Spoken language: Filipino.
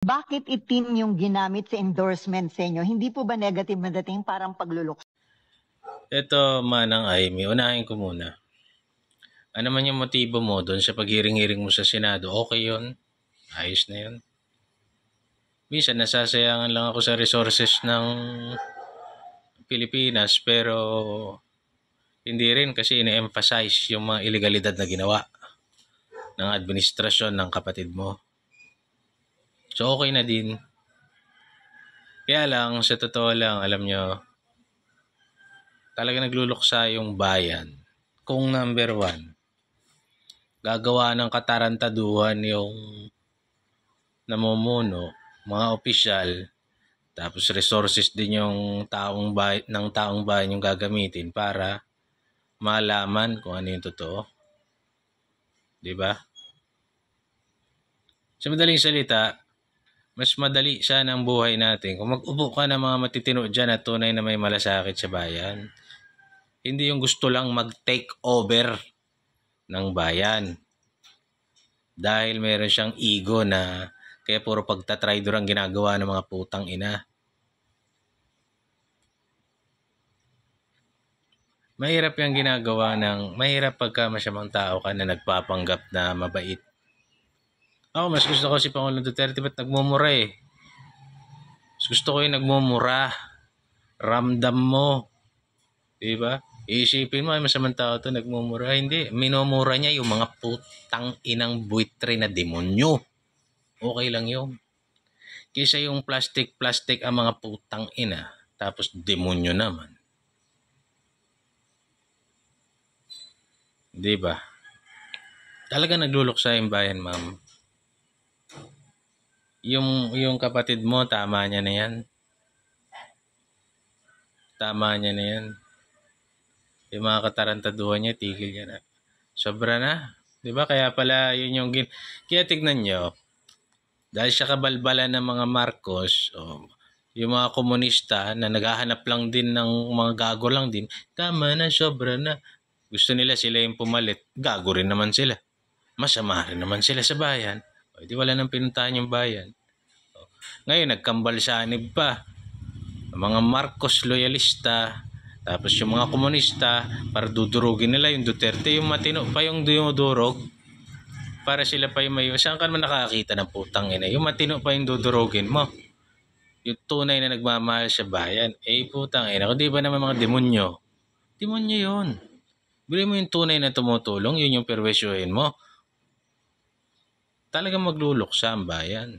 Bakit itim yung ginamit sa endorsement sa inyo? Hindi po ba negative na dating parang pagluluksa? Ito, Manang Amy, unahin ko muna. Ano man yung motibo mo doon sa paghiring-hiring mo sa Senado, okay yun. Ayos na yun. Minsan, nasasayangan lang ako sa resources ng Pilipinas, pero hindi rin kasi ine-emphasize yung mga ilegalidad na ginawa ng administrasyon ng kapatid mo. So, okay na din. Kaya lang, sa totoo lang, alam nyo, talaga nagluluksa yung bayan. Kung number one, gagawa ng katarantaduhan yung namumuno, mga opisyal, tapos resources din yung taong bayan yung gagamitin para malaman kung ano yung totoo. 'Di ba? Sa madaling salita, mas madali sana ang buhay natin kung mag-upo ka ng mga matitino dyan at tunay na may malasakit sa bayan. Hindi yung gusto lang mag-take over ng bayan. Dahil meron siyang ego na kaya puro pagtatraidor ang ginagawa ng mga putang ina. Mahirap yung ginagawa mahirap pagka masamang tao ka na nagpapanggap na mabait. Ako, mas gusto ko si Pangulong Duterte ba't nagmumura eh. Mas gusto ko yung nagmumura. Ramdam mo. Diba? Iisipin mo ay masamang tao to nagmumura. Hindi. Minumura niya yung mga putang inang buitre na demonyo. Okay lang yun. Kaysa yung plastic ang mga putang ina. Tapos demonyo naman. Diba? Talaga nagluluksa yung bayan, ma'am. Yung kapatid mo, tama niya na yan. Tama niya na yan. Yung mga katarantaduhan niya, tigil niya na. Sobra na. Diba? Kaya pala, yun yung... Kaya tignan nyo, dahil siya kabalbalan ng mga Marcos, yung mga komunista na naghahanap lang din ng mga gago lang din, tama na, sobra na. Gusto nila sila yung pumalit. Gago rin naman sila. Masama rin naman sila sa bayan. Di wala nang pinuntahan yung bayan. Ngayon, nagkambalsanib pa. Mga Marcos loyalista, tapos yung mga komunista, para dudurugin nila yung Duterte, yung matino pa yung dinudurog, para sila pa yung may... Saan ka naman nakakita ng putang ina? Yung matino pa yung dudurugin mo. Yung tunay na nagmamahal sa bayan. Putang ina, kung di ba naman mga demonyo? Demonyo yun. Bili mo yung tunay na tumutulong, yun yung perwisyohin mo. Talagang magluluksa ang bayan.